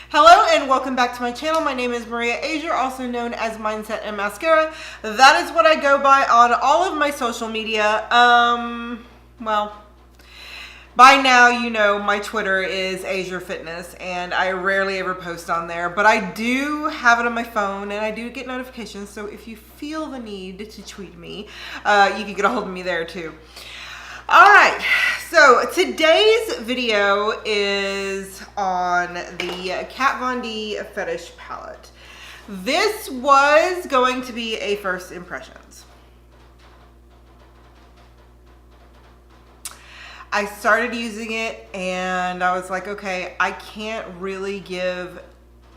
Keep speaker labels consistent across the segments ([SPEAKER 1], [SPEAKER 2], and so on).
[SPEAKER 1] Hello and welcome back to my channel. My name is Maria Azier, also known as Mindset and Mascara. That is what I go by on all of my social media. Well, by now you know my Twitter is Azier Fitness, and I rarely ever post on there, but I do have it on my phone and I do get notifications. So if you feel the need to tweet me, you can get a hold of me there too. All right, so today's video is on the Kat Von D Fetish palette. This was going to be a first impressions. I started using it and I was like, okay, I can't really give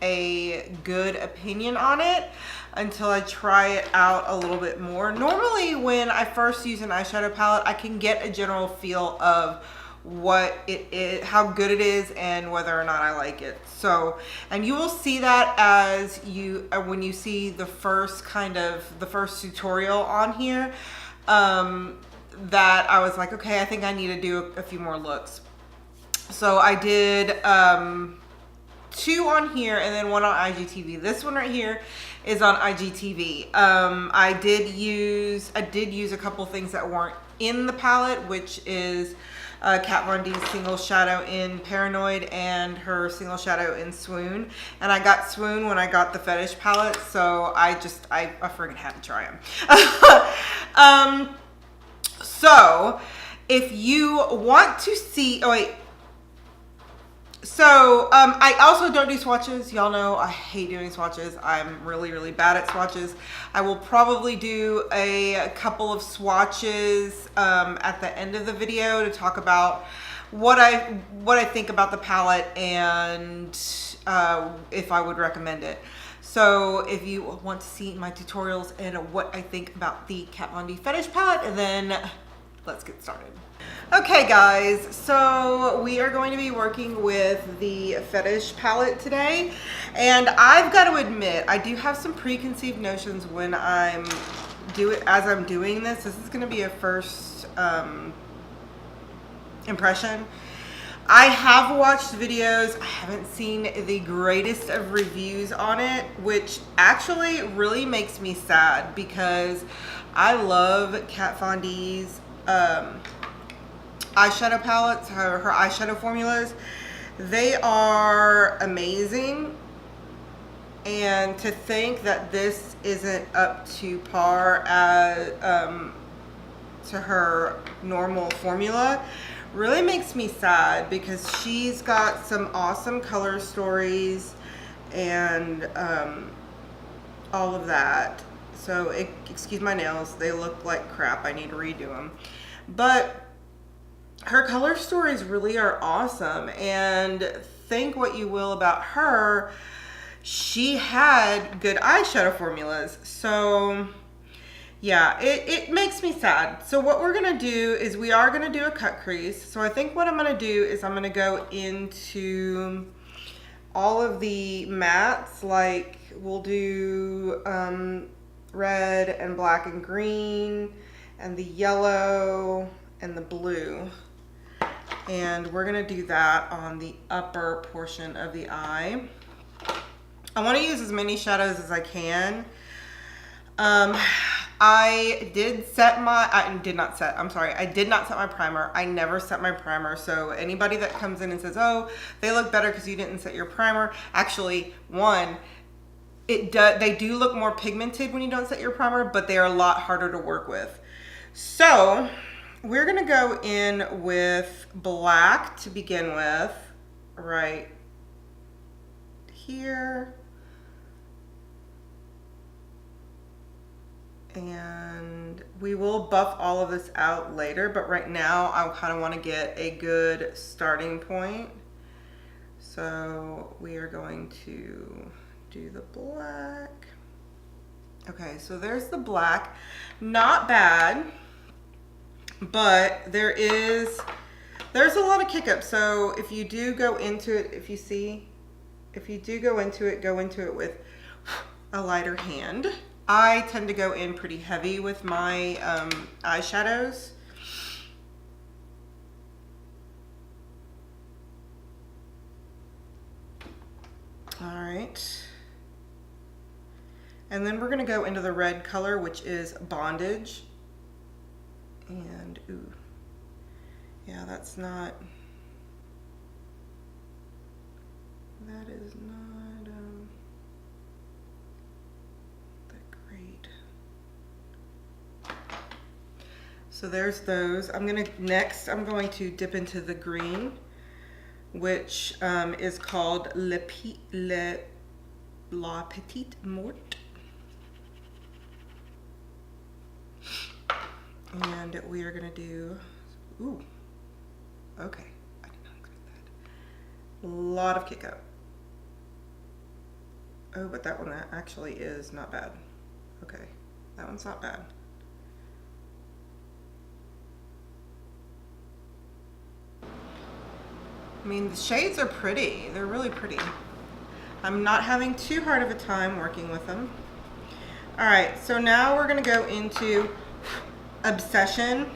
[SPEAKER 1] a good opinion on it until I try it out a little bit more. Normally when I first use an eyeshadow palette, I can get a general feel of what it is, how good it is, and whether or not I like it. So, and you will see that as you, when you see the first tutorial on here, that I was like, okay, I think I need to do a few more looks. So I did, 2 on here and then 1 on IGTV. This one right here is on IGTV. I did use a couple things that weren't in the palette, which is Kat Von D's single shadow in Paranoid and her single shadow in Swoon. And I got Swoon when I got the Fetish palette, so I friggin' had to try them. So if you want to see, I also don't do swatches. Y'all know I hate doing swatches. I'm really, really bad at swatches. I will probably do a couple of swatches at the end of the video to talk about what I think about the palette and if I would recommend it. So if you want to see my tutorials and what I think about the Kat Von D Fetish palette, then let's get started. Okay guys, so we are going to be working with the Fetish palette today, and I've got to admit I do have some preconceived notions when I'm doing this. This is going to be a first impression. I have watched videos. I haven't seen the greatest of reviews on it, which actually really makes me sad because I love Kat Von D's eyeshadow palettes, her eyeshadow formulas. They are amazing, and to think that this isn't up to par as to her normal formula really makes me sad, because she's got some awesome color stories and all of that. So excuse my nails, they look like crap. I need to redo them, but her color stories really are awesome. And think what you will about her, she had good eyeshadow formulas. So yeah, it makes me sad. So what we're gonna do is we are gonna do a cut crease. So I think what I'm gonna do is I'm gonna go into all of the mattes, like we'll do red and black and green and the yellow and the blue. And we're gonna do that on the upper portion of the eye. I wanna use as many shadows as I can. I did not set my primer. I never set my primer. So anybody that comes in and says, oh, they look better because you didn't set your primer. Actually, they do look more pigmented when you don't set your primer, but they are a lot harder to work with. So we're gonna go in with black to begin with, right here. And we will buff all of this out later, but right now I kind of want to get a good starting point. So we are going to do the black. Okay, so there's the black. Not bad, but there's a lot of kick up. So if you do go into it, if you do go into it with a lighter hand. I tend to go in pretty heavy with my eyeshadows. All right. And then we're gonna go into the red color, which is Bondage. And, ooh, yeah, that's not, that is not that great. So there's those. Next, I'm going to dip into the green, which is called La Petite Morte. And we are gonna do, ooh, okay, I did not expect that. A lot of kick up. Oh, but that one actually is not bad. Okay, that one's not bad. I mean, the shades are pretty. They're really pretty. I'm not having too hard of a time working with them. All right, so now we're gonna go into Obsession.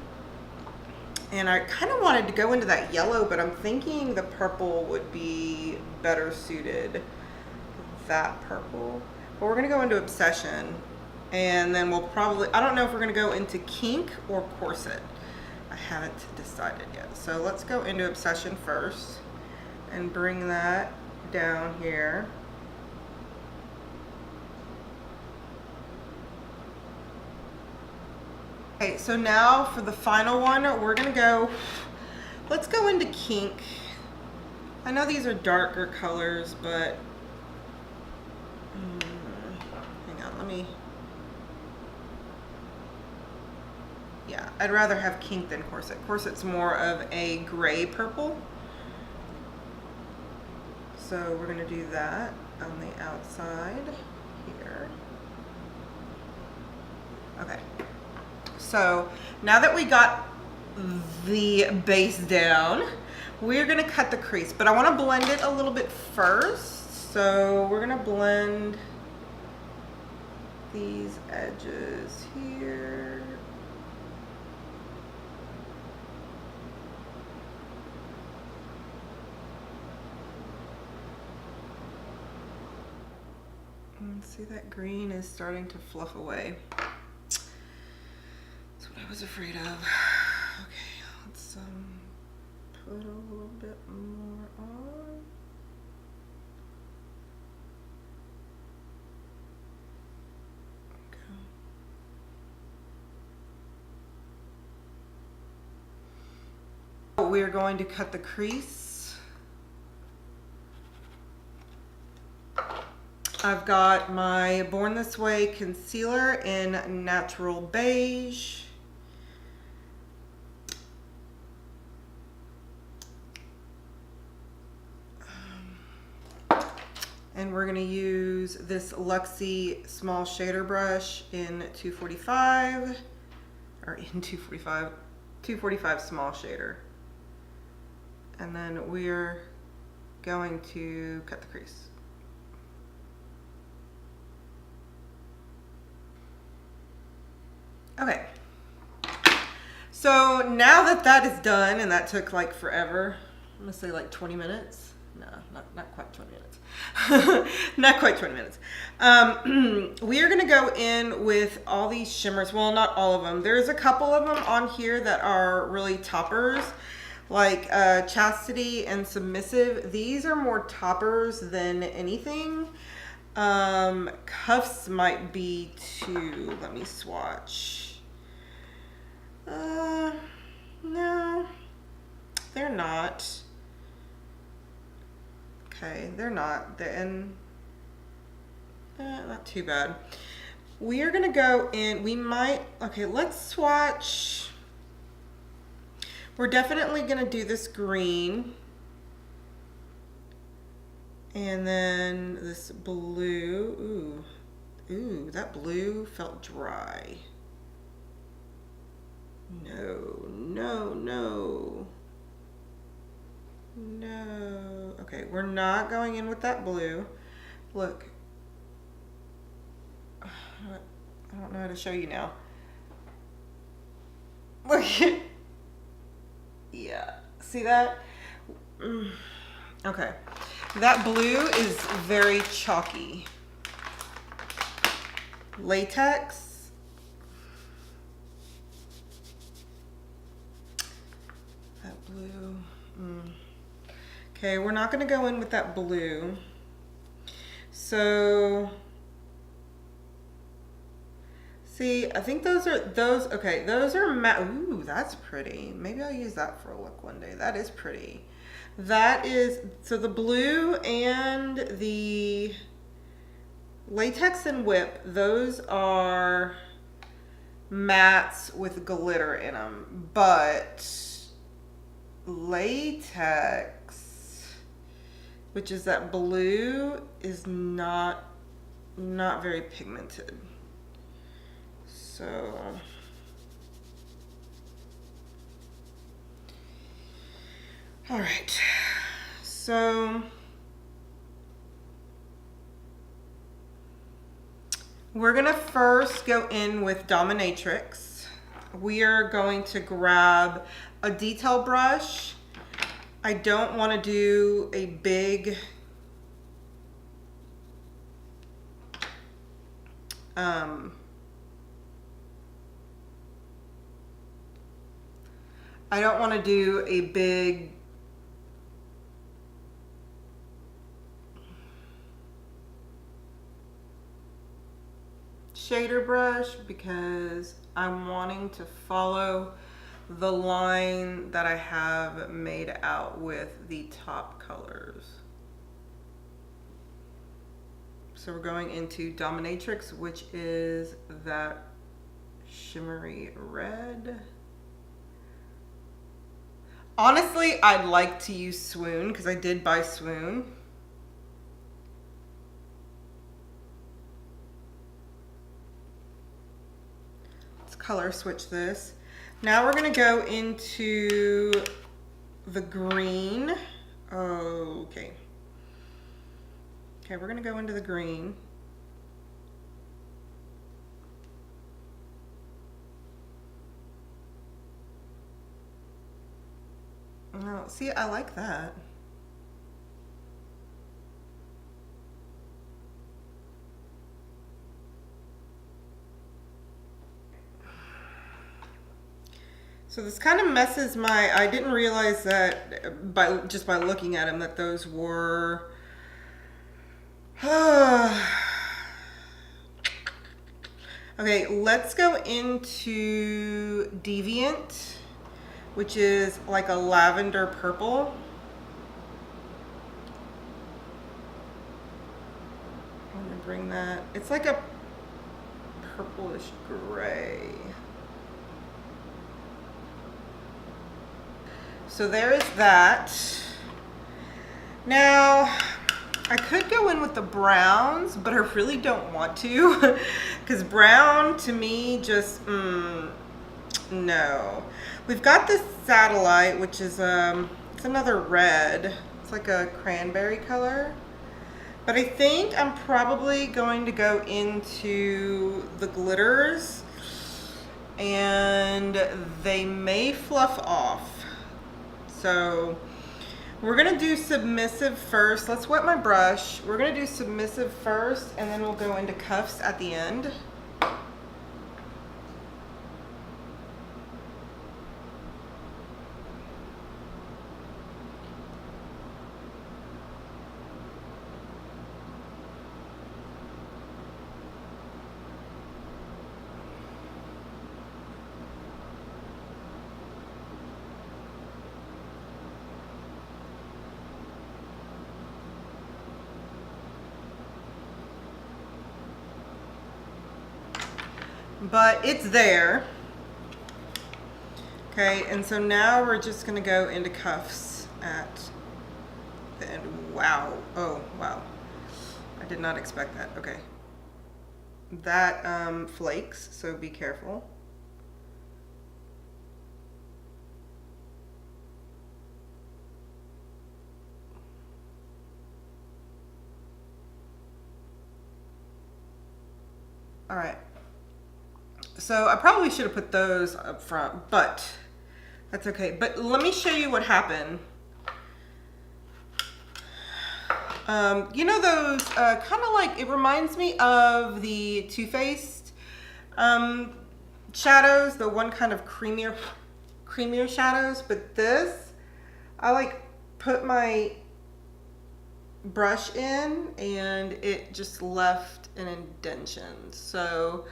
[SPEAKER 1] And I kind of wanted to go into that yellow, but I'm thinking the purple would be better suited. That purple. But we're gonna go into Obsession. And then we'll probably, I don't know if we're gonna go into Kink or Corset. I haven't decided yet. So let's go into Obsession first and bring that down here. Okay, so now for the final one, we're gonna go, let's go into Kink. I know these are darker colors, but hang on, yeah, I'd rather have Kink than Corset. Corset's more of a gray purple. So we're gonna do that on the outside here. Okay. So now that we got the base down, we're gonna cut the crease, but I wanna blend it a little bit first. So we're gonna blend these edges here. And see, that green is starting to fluff away. I was afraid of. Okay, let's put a little bit more on. Okay. We're going to cut the crease. I've got my Born This Way concealer in Natural Beige. And we're gonna use this Luxie small shader brush in 245, or in 245 small shader. And then we're going to cut the crease. Okay. So now that that is done, and that took like forever, I'm gonna say like 20 minutes. No, not quite 20 minutes. Not quite 20 minutes. We are gonna go in with all these shimmers. Well, not all of them. There's a couple of them on here that are really toppers, like Chastity and Submissive. These are more toppers than anything. Cuffs might be too. Let me swatch. No, they're not. Okay, they're not. Not too bad. We are gonna go in, okay, let's swatch. We're definitely gonna do this green. And then this blue. Ooh, that blue felt dry. No. Okay, we're not going in with that blue. Look. I don't know how to show you now. Look. Yeah. See that? Okay. That blue is very chalky. Latex. That blue. Okay, we're not going to go in with that blue. So, see, I think okay, those are matte. Ooh, that's pretty. Maybe I'll use that for a look one day. That is pretty. That is, so the blue and the latex and whip, those are mattes with glitter in them, but latex, which is that blue, is not very pigmented. So all right, so we're gonna first go in with Dominatrix. We are going to grab a detail brush. I don't want to do a big I don't want to do a big shader brush because I'm wanting to follow the line that I have made out with the top colors. So we're going into Dominatrix, which is that shimmery red. Honestly, I'd like to use Swoon because I did buy Swoon. Let's color switch this. Now we're gonna go into the green. Okay. Okay, we're gonna go into the green. Oh, see, I like that. So this kind of messes I didn't realize that just by looking at them that those were, okay, let's go into Deviant, which is like a lavender purple. I'm gonna bring that, it's like a purplish gray. So there is that. Now, I could go in with the browns, but I really don't want to because brown to me just, no. We've got this Satellite, which is, it's another red. It's like a cranberry color. But I think I'm probably going to go into the glitters and they may fluff off. So we're gonna do Submissive first. Let's wet my brush. We're gonna do Submissive first and then we'll go into Cuffs at the end. But it's there. Okay, and so now we're just gonna go into Cuffs at the end. Wow, oh, wow. I did not expect that, okay. That flakes, so be careful. All right. So I probably should have put those up front, but that's okay. But let me show you what happened. You know those kind of like, it reminds me of the Too Faced shadows, the one kind of creamier shadows, but this, I like put my brush in and it just left an indentation. So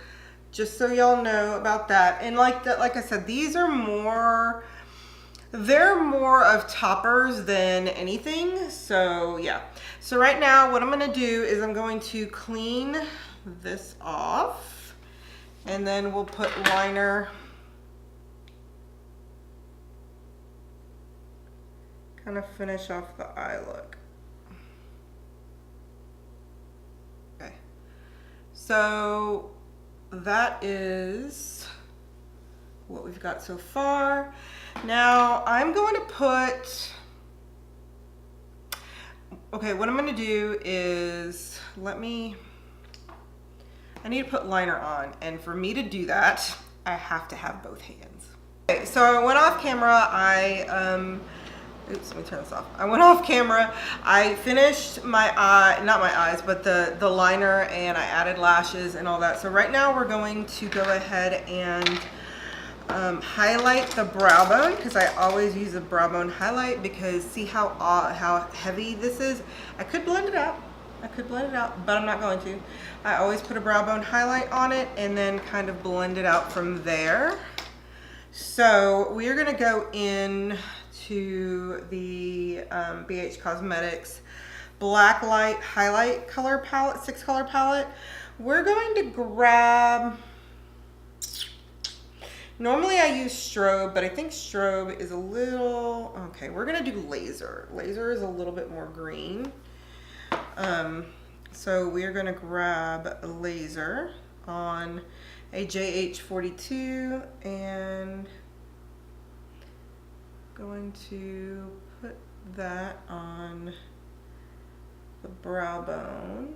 [SPEAKER 1] just so y'all know about that. And like I said, these are more, they're more of toppers than anything. So yeah. So right now what I'm gonna do is I'm going to clean this off and then we'll put liner, kind of finish off the eye look. Okay. So that is what we've got so far. Now I'm going to put, okay, what I'm going to do is I need to put liner on, and for me to do that, I have to have both hands. Okay, so I went off camera, oops, let me turn this off. I went off camera, I finished my eye, not my eyes, but the liner, and I added lashes and all that. So right now we're going to go ahead and highlight the brow bone, because I always use a brow bone highlight, because see how heavy this is? I could blend it out, but I'm not going to. I always put a brow bone highlight on it and then kind of blend it out from there. So we are gonna go in to the BH Cosmetics Black Light Highlight Color Palette, 6-color palette. We're going to grab, normally I use strobe, but I think strobe is a little, okay, we're gonna do laser. Laser is a little bit more green. So we're gonna grab a laser on a JH42 and going to put that on the brow bone.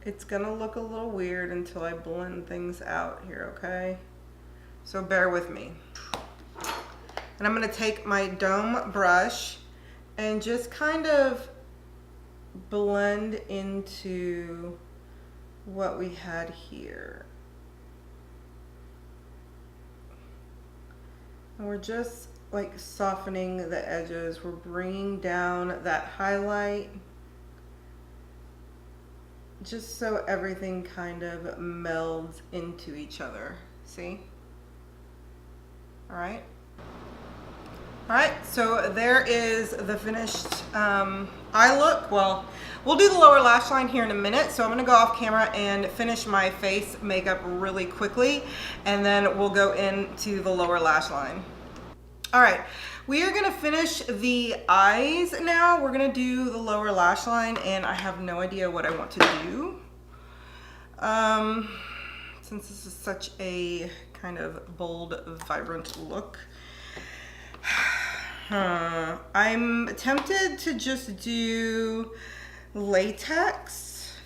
[SPEAKER 1] It's gonna look a little weird until I blend things out here, okay? So bear with me. And I'm gonna take my dome brush and just kind of blend into what we had here. And we're just like softening the edges. We're bringing down that highlight just so everything kind of melds into each other. See? All right. All right, so there is the finished eye look. Well, we'll do the lower lash line here in a minute. So I'm gonna go off camera and finish my face makeup really quickly, and then we'll go into the lower lash line. All right, we are gonna finish the eyes now. We're gonna do the lower lash line, and I have no idea what I want to do. Since this is such a kind of bold, vibrant look. I'm tempted to just do latex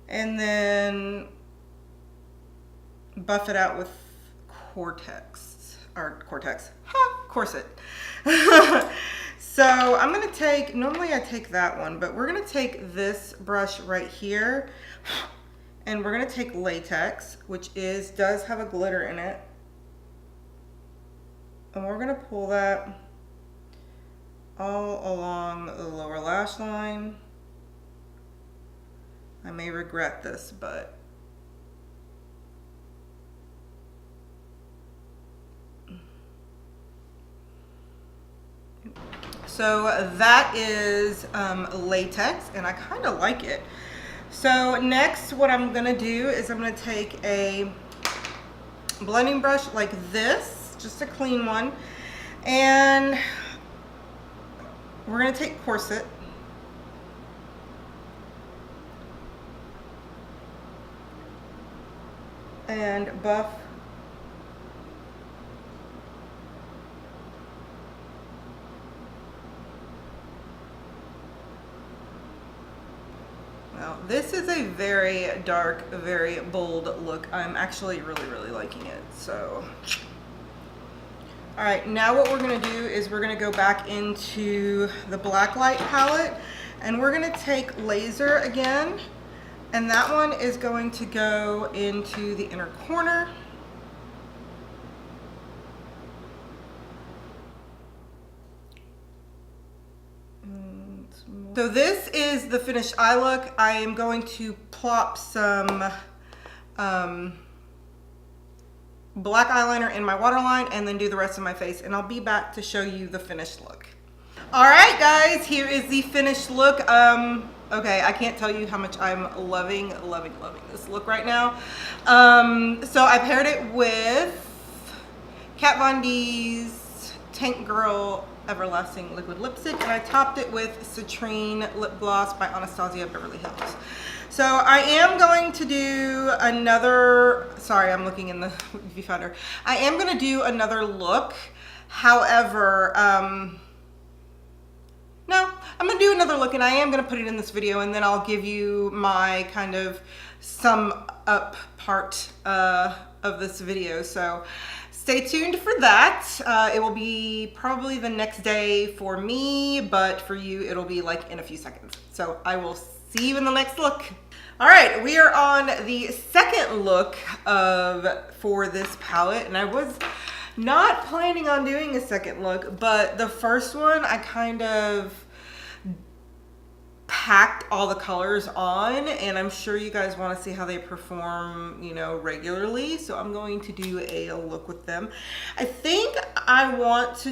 [SPEAKER 1] and then buff it out with corset. So I'm gonna take, normally I take that one, but we're gonna take this brush right here and we're gonna take latex, which does have a glitter in it. And we're gonna pull that all along the lower lash line. I may regret this, but so that is latex, and I kind of like it. So next what I'm gonna do is I'm gonna take a blending brush like this, just a clean one, and we're gonna take corset and buff now. This is a very dark, very bold look. I'm actually really liking it. So all right, now what we're gonna do is we're gonna go back into the Black Light palette, And we're gonna take Laser again, and that one is going to go into the inner corner. So this is the finished eye look. I am going to plop some black eyeliner in my waterline and then do the rest of my face, and I'll be back to show you the finished look. All right, guys, here is the finished look. Okay, I can't tell you how much I'm loving this look right now. So I paired it with Kat Von D's Tank Girl Everlasting Liquid Lipstick, and I topped it with Citrine Lip Gloss by Anastasia Beverly Hills. So I am going to do another, sorry, I'm looking in the viewfinder. I am going to do another look. However, no, I'm going to do another look, and I am going to put it in this video, and then I'll give you my kind of sum up part of this video. So stay tuned for that. It will be probably the next day for me, but for you, it'll be like in a few seconds. So I will see you in the next look. All right, we are on the second look for this palette, and I was not planning on doing a second look, but the first one I kind of packed all the colors on, and I'm sure you guys want to see how they perform, you know, regularly. So I'm going to do a look with them. I think I want to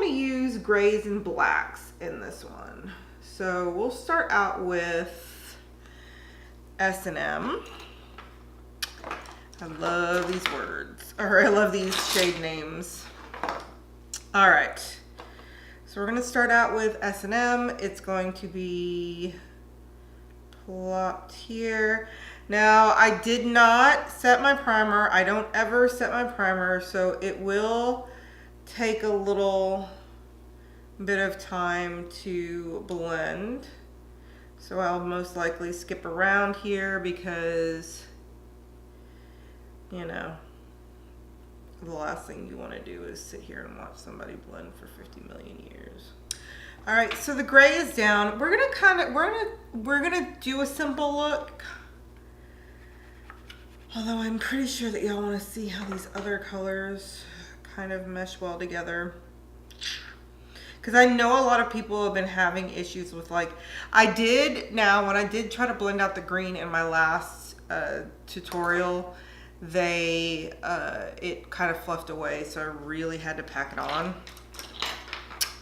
[SPEAKER 1] use grays and blacks in this one. So we'll start out with S&M. I love these words, or I love these shade names. All right, so we're gonna start out with S&M. It's going to be plopped here. Now, I did not set my primer. I don't ever set my primer, so it will take a little bit of time to blend. So I'll most likely skip around here because, you know, the last thing you want to do is sit here and watch somebody blend for 50 million years. All right, so the gray is down. We're gonna do a simple look. Although I'm pretty sure that y'all want to see how these other colors kind of mesh well together. Because I know a lot of people have been having issues with, like, when I did try to blend out the green in my last tutorial, it kind of fluffed away, so I really had to pack it on.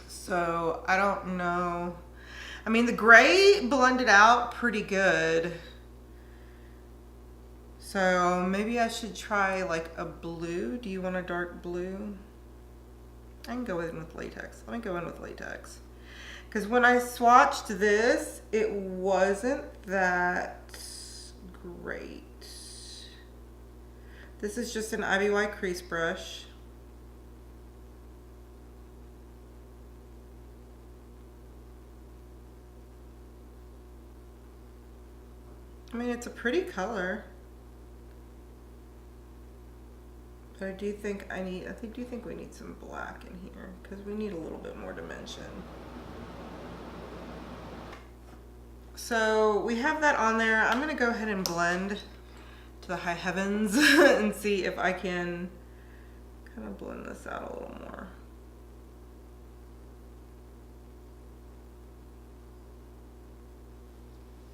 [SPEAKER 1] So I don't know. I mean, the gray blended out pretty good. So maybe I should try like a blue. Do you want a dark blue? I can go in with latex. Let me go in with latex. Because when I swatched this, it wasn't that great. This is just an IBY crease brush. I mean, it's a pretty color. But I do think we need some black in here because we need a little bit more dimension. So we have that on there. I'm gonna go ahead and blend to the high heavens and see if I can kind of blend this out a little more.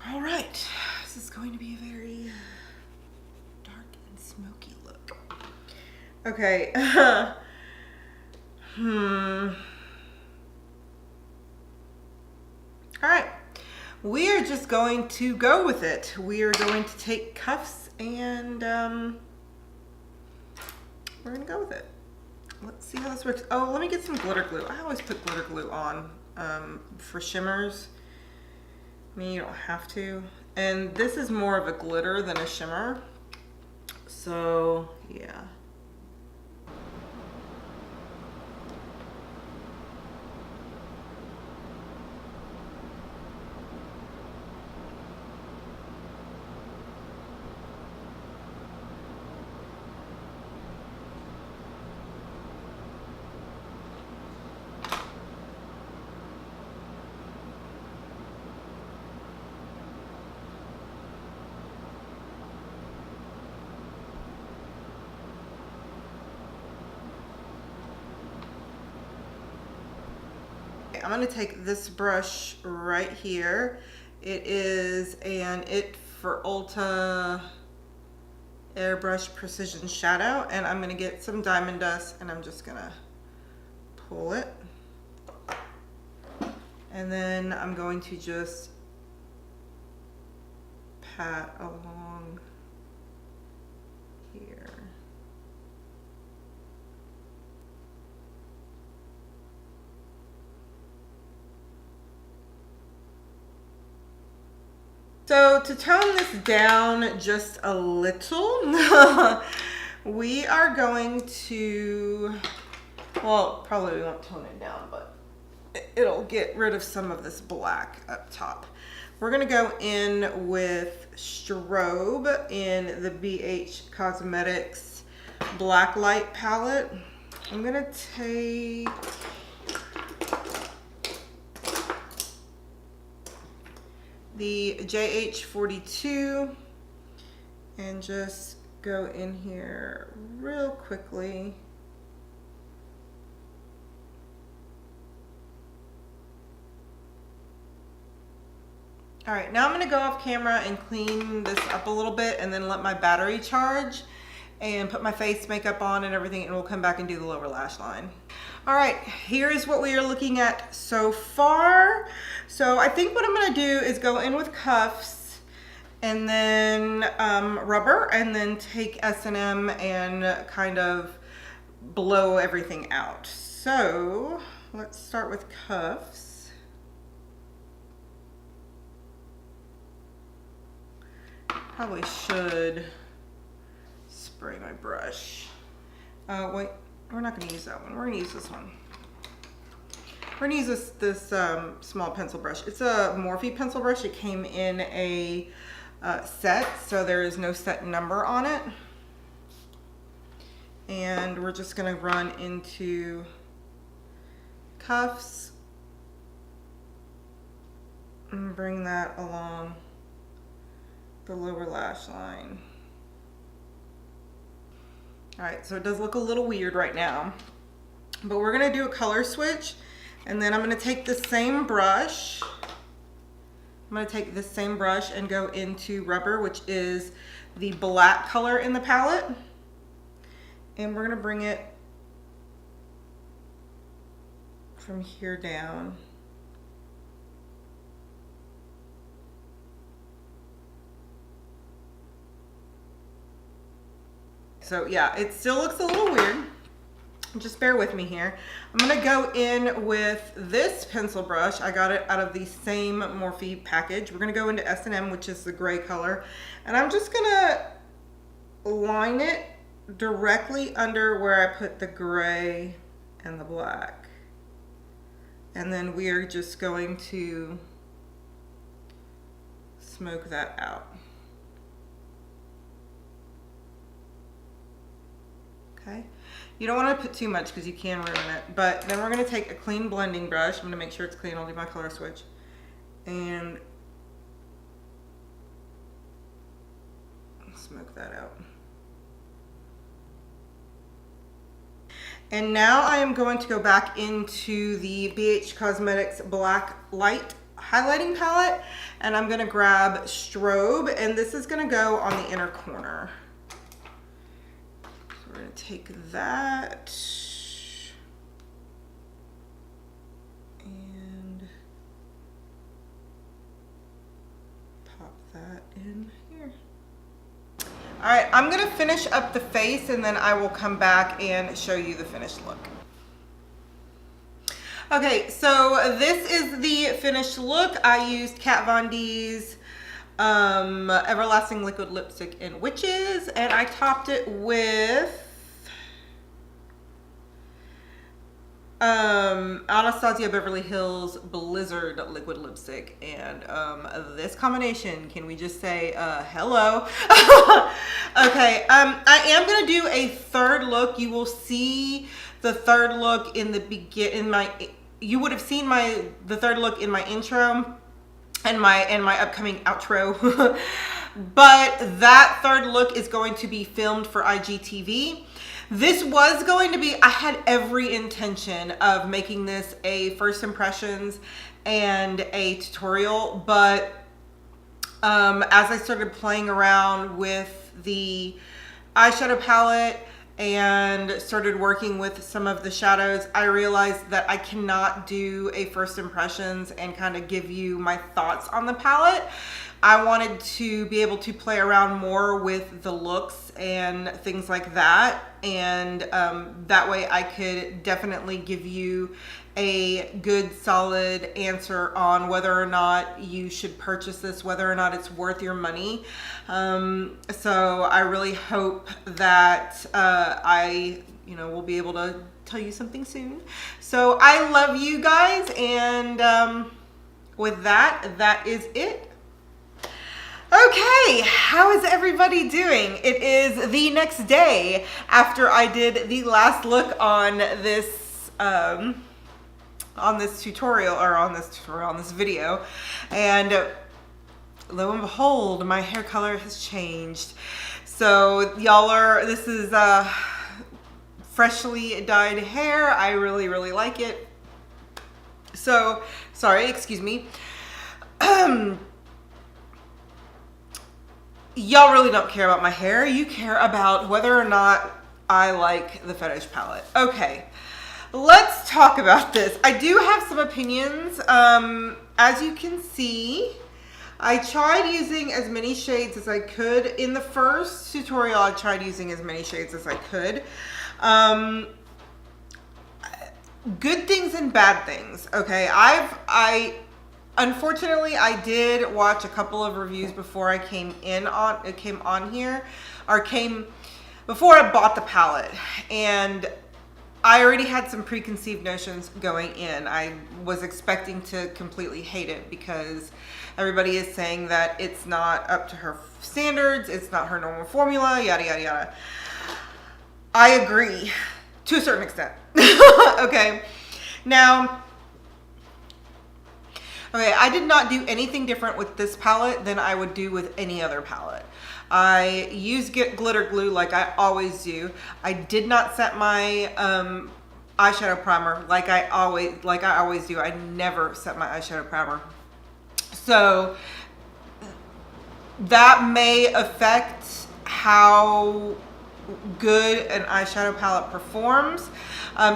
[SPEAKER 1] All right, this is going to be a very dark and smoky look. Okay. All right. We are just going to go with it. We are going to take cuffs and we're gonna go with it. Let's see how this works. Oh, let me get some glitter glue. I always put glitter glue on for shimmers. I mean, you don't have to. And this is more of a glitter than a shimmer. So, yeah. I'm gonna take this brush right here. It is an It for Ulta Airbrush Precision Shadow, and I'm gonna get some diamond dust and I'm just gonna pull it. And then I'm going to just pat along here. So to tone this down just a little, we are going to, well, probably we won't tone it down, but it'll get rid of some of this black up top. We're gonna go in with Strobe in the BH Cosmetics Black Light palette. I'm gonna take the JH42 and just go in here real quickly. All right, now I'm gonna go off camera and clean this up a little bit and then let my battery charge and put my face makeup on and everything, and we'll come back and do the lower lash line. All right, here is what we are looking at so far. So I think what I'm gonna do is go in with cuffs and then rubber, and then take S&M and kind of blow everything out. So let's start with cuffs. Probably should spray my brush. Wait, we're not gonna use that one. We're gonna use this one. We're gonna use this small pencil brush. It's a Morphe pencil brush. It came in a set, so there is no set number on it. And we're just gonna run into cuffs and bring that along the lower lash line. All right, so it does look a little weird right now, but we're gonna do a color switch, and then I'm gonna take the same brush. I'm gonna take this same brush and go into rubber, which is the black color in the palette. And we're gonna bring it from here down. So yeah, it still looks a little weird. Just bear with me here. I'm gonna go in with this pencil brush. I got it out of the same Morphe package. We're gonna go into S&M, which is the gray color. And I'm just gonna line it directly under where I put the gray and the black. And then we're just going to smoke that out. Okay. You don't want to put too much because you can ruin it. But then we're going to take a clean blending brush. I'm going to make sure it's clean. I'll do my color switch. And smoke that out. And now I am going to go back into the BH Cosmetics Black Light highlighting palette. And I'm going to grab Strobe. And this is going to go on the inner corner. We're going to take that and pop that in here. All right, I'm going to finish up the face and then I will come back and show you the finished look. Okay, so this is the finished look. I used Kat Von D's Everlasting Liquid Lipstick in Witches, and I topped it with Anastasia Beverly Hills Blizzard liquid lipstick, and this combination, can we just say hello? Okay, I am gonna do a third look. You will see the third look in the you would have seen the third look in my intro and my upcoming outro. But that third look is going to be filmed for IGTV. This was going to be, I had every intention of making this a first impressions and a tutorial, but as I started playing around with the eyeshadow palette and started working with some of the shadows, I realized that I cannot do a first impressions and kind of give you my thoughts on the palette. I wanted to be able to play around more with the looks and things like that, and that way I could definitely give you a good solid answer on whether or not you should purchase this, whether or not it's worth your money. So I really hope that I will be able to tell you something soon. So I love you guys, and with that is it. Okay, how is everybody doing? It is the next day after I did the last look on this tutorial, or on this video, and lo and behold, my hair color has changed. So this is freshly dyed hair. I really like it. So sorry, excuse me. Y'all really don't care about my hair. You care about whether or not I like the Fetish palette. Okay, let's talk about this. I do have some opinions. As you can see, I tried using as many shades as I could. In the first tutorial, I tried using as many shades as I could. Good things and bad things. Okay, unfortunately, I did watch a couple of reviews before I came on here, or before I bought the palette, and I already had some preconceived notions going in. I was expecting to completely hate it because everybody is saying that it's not up to her standards, it's not her normal formula, yada yada yada. I agree to a certain extent. Okay, now. Okay, I did not do anything different with this palette than I would do with any other palette. I used glitter glue like I always do. I did not set my eyeshadow primer like I always do. I never set my eyeshadow primer. So that may affect how good an eyeshadow palette performs.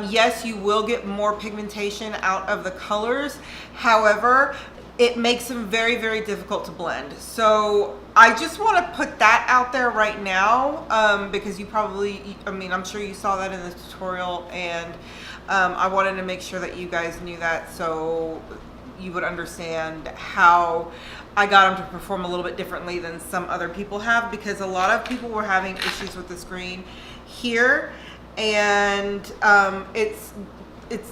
[SPEAKER 1] Yes, you will get more pigmentation out of the colors. However, it makes them very difficult to blend. So I just want to put that out there right now, because I'm sure you saw that in the tutorial, and I wanted to make sure that you guys knew that so you would understand how I got them to perform a little bit differently than some other people have, because a lot of people were having issues with the screen here, and it's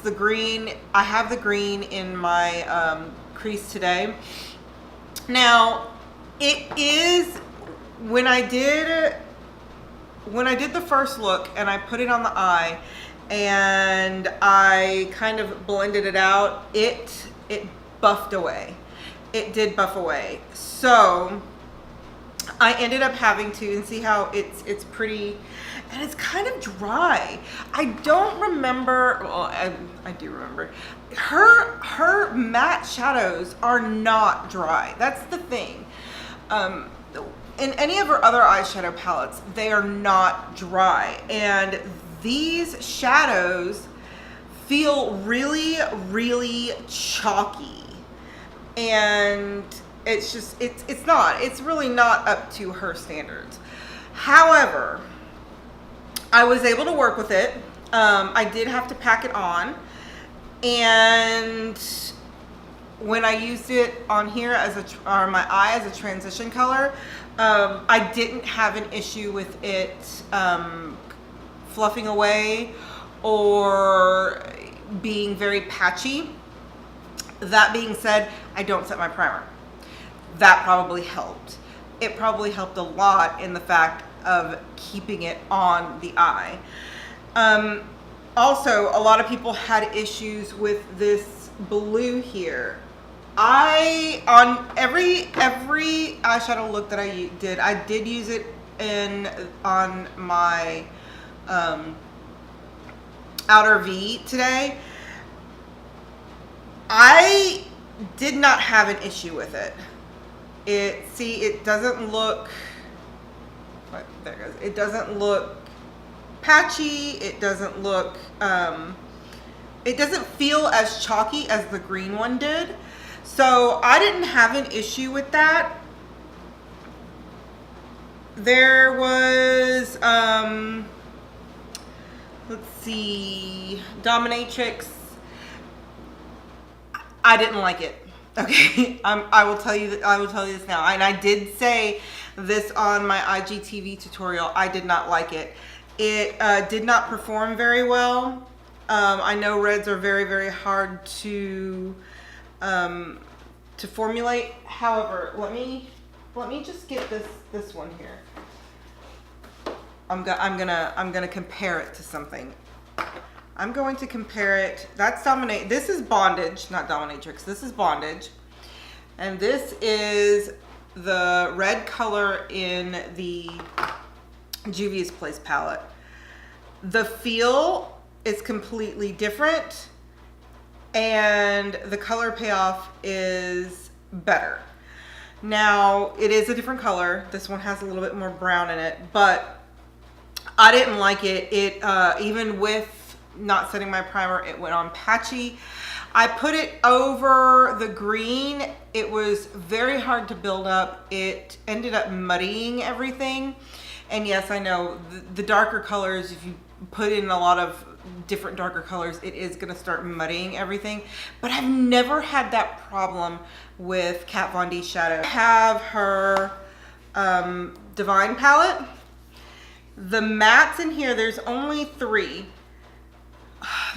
[SPEAKER 1] the green. I have the green in my crease today. Now it is, when I did the first look and I put it on the eye and I kind of blended it out, it buffed away. It did buff away. So I ended up having to, and see how it's pretty, and it's kind of dry. I don't remember, well, I do remember. Her matte shadows are not dry. That's the thing. In any of her other eyeshadow palettes, they are not dry. And these shadows feel really chalky. And it's just, it's really not up to her standards. However, I was able to work with it. I did have to pack it on, and when I used it on here on my eye as a transition color, I didn't have an issue with it fluffing away or being very patchy. That being said, I don't set my primer. That probably helped. It probably helped a lot in the fact of keeping it on the eye. Also, a lot of people had issues with this blue here. On every eyeshadow look that I did use it on my outer V today. I did not have an issue with it. It doesn't look, there it goes. It doesn't look patchy. It doesn't look, it doesn't feel as chalky as the green one did. So I didn't have an issue with that. There was, let's see, Dominatrix. I didn't like it. Okay, I will tell you that. I will tell you this now, and I did say this on my IGTV tutorial. I did not like it. It did not perform very well. I know reds are very, very hard to formulate. However, let me just get this one here. I'm gonna compare it to something. I'm going to compare it. That's This is Bondage, not Dominatrix. This is Bondage, and this is the red color in the Juvia's Place palette. The feel is completely different, and the color payoff is better. Now, it is a different color. This one has a little bit more brown in it, but I didn't like it. Even with not setting my primer, it went on patchy. I put it over the green. It was very hard to build up. It ended up muddying everything. And yes, I know the darker colors, if you put in a lot of different darker colors, it is going to start muddying everything. But I've never had that problem with Kat Von D shadow. I have her Divine palette. The mattes in here, there's only 3.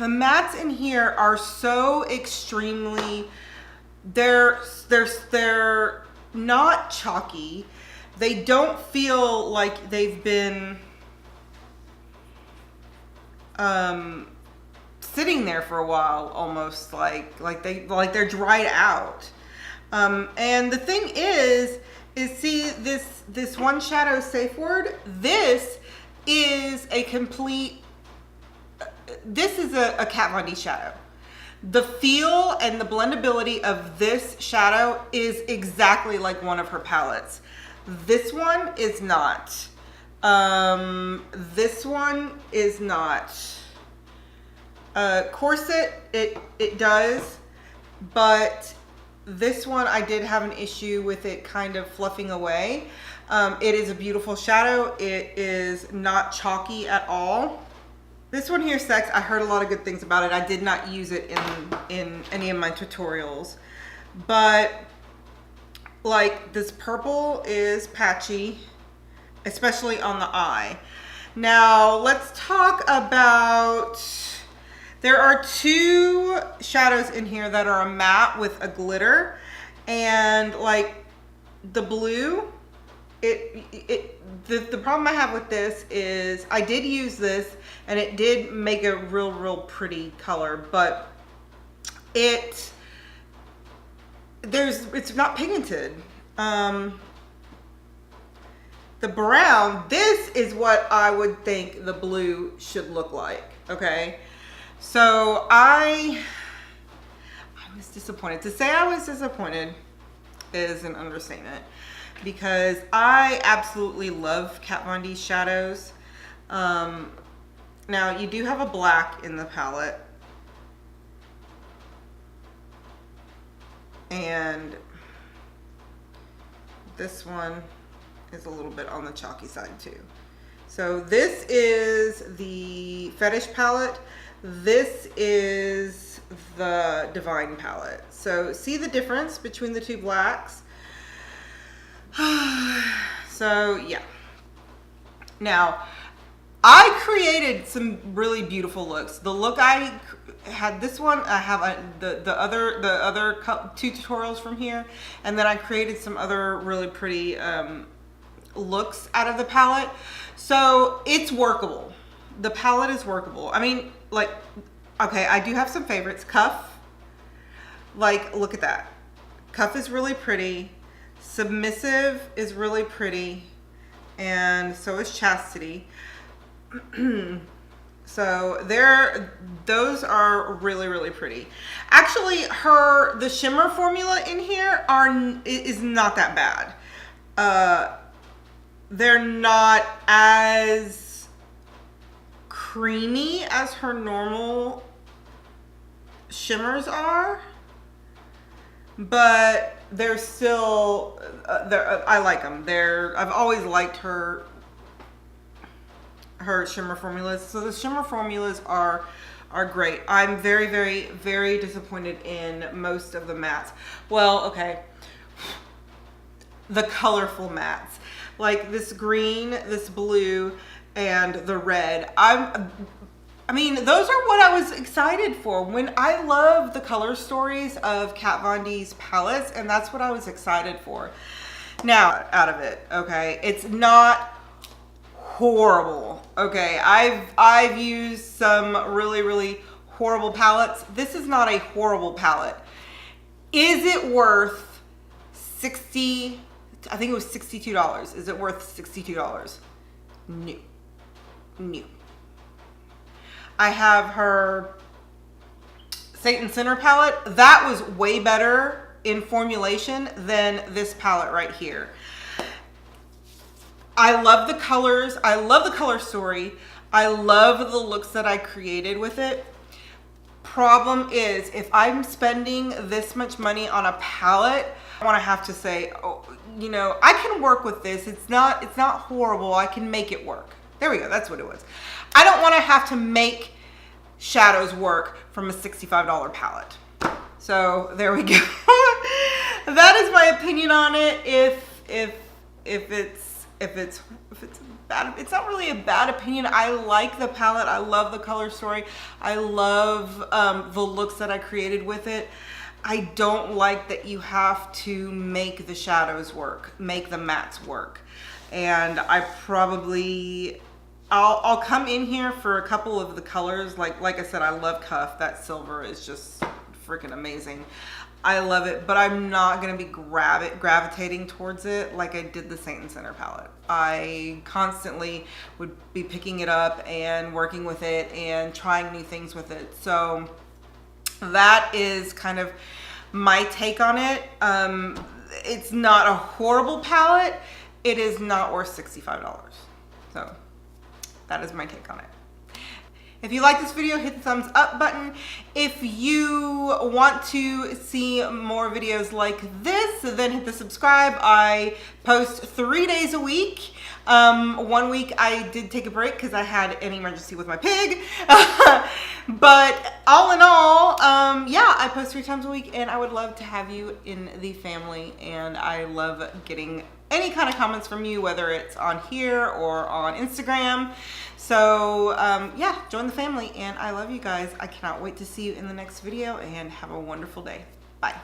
[SPEAKER 1] The mattes in here are so extremely, they're not chalky. They don't feel like they've been sitting there for a while, almost like they're dried out. And the thing is see this one shadow, Safe Word. This is a complete. This is a Kat Von D shadow. The feel and the blendability of this shadow is exactly like one of her palettes. This one is not. This one is not. Corset, it does, but this one I did have an issue with it kind of fluffing away. It is a beautiful shadow. It is not chalky at all. This one here, Sex, I heard a lot of good things about it. I did not use it in any of my tutorials. But like this purple is patchy, especially on the eye. Now let's talk about, there are 2 shadows in here that are a matte with a glitter, and like the blue, the problem I have with this is I did use this and it did make a real pretty color, but it's not pigmented. The brown, this is what I would think the blue should look like. Okay, so I was disappointed. To say I was disappointed is an understatement, because I absolutely love Kat Von D shadows. Now you do have a black in the palette, and this one is a little bit on the chalky side too. So this is the Fetish palette. This is the Divine palette. So see the difference between the 2 blacks? So yeah. Now I created some really beautiful looks. The look I had, this one, I have the other 2 tutorials from here, and then I created some other really pretty looks out of the palette. So it's workable. The palette is workable. I mean, like, okay, I do have some favorites. Cuff, like, look at that. Cuff is really pretty. Submissive is really pretty, and so is Chastity. So those are really, really pretty. Actually, the shimmer formula in here is not that bad. They're not as creamy as her normal shimmers are, but they're still, I like them. I've always liked her shimmer formulas. So the shimmer formulas are great. I'm very, very, very disappointed in most of the mattes. Well, okay. The colorful mattes. Like this green, this blue, and the red. I mean, those are what I was excited for. When I love the color stories of Kat Von D's palettes, and that's what I was excited for. Now, out of it, okay? It's not horrible, okay? I've used some really, really horrible palettes. This is not a horrible palette. Is it worth I think it was $62. Is it worth $62? No. No. I have her Saint and Sinner palette. That was way better in formulation than this palette right here. I love the colors. I love the color story. I love the looks that I created with it. Problem is, if I'm spending this much money on a palette, I want to have to say, oh, you know, I can work with this. It's not horrible. I can make it work. There we go. That's what it was. I don't want to have to make shadows work from a $65 palette. So there we go. That is my opinion on it. If it's bad, it's not really a bad opinion. I like the palette. I love the color story. I love the looks that I created with it. I don't like that you have to make the shadows work, make the mattes work. And I'll come in here for a couple of the colors. Like I said, I love Cuff. That silver is just freaking amazing. I love it, but I'm not gonna be gravitating towards it like I did the Saint and Sinner palette. I constantly would be picking it up and working with it and trying new things with it. So that is kind of my take on it. It's not a horrible palette. It is not worth $65. So that is my take on it. If you like this video, hit the thumbs up button. If you want to see more videos like this, then hit the subscribe. I post 3 days a week. 1 week I did take a break because I had an emergency with my pig. But all in all, yeah, I post 3 times a week, and I would love to have you in the family. And I love getting any kind of comments from you, whether it's on here or on Instagram. So yeah, join the family, and I love you guys. I cannot wait to see you in the next video, and have a wonderful day. Bye.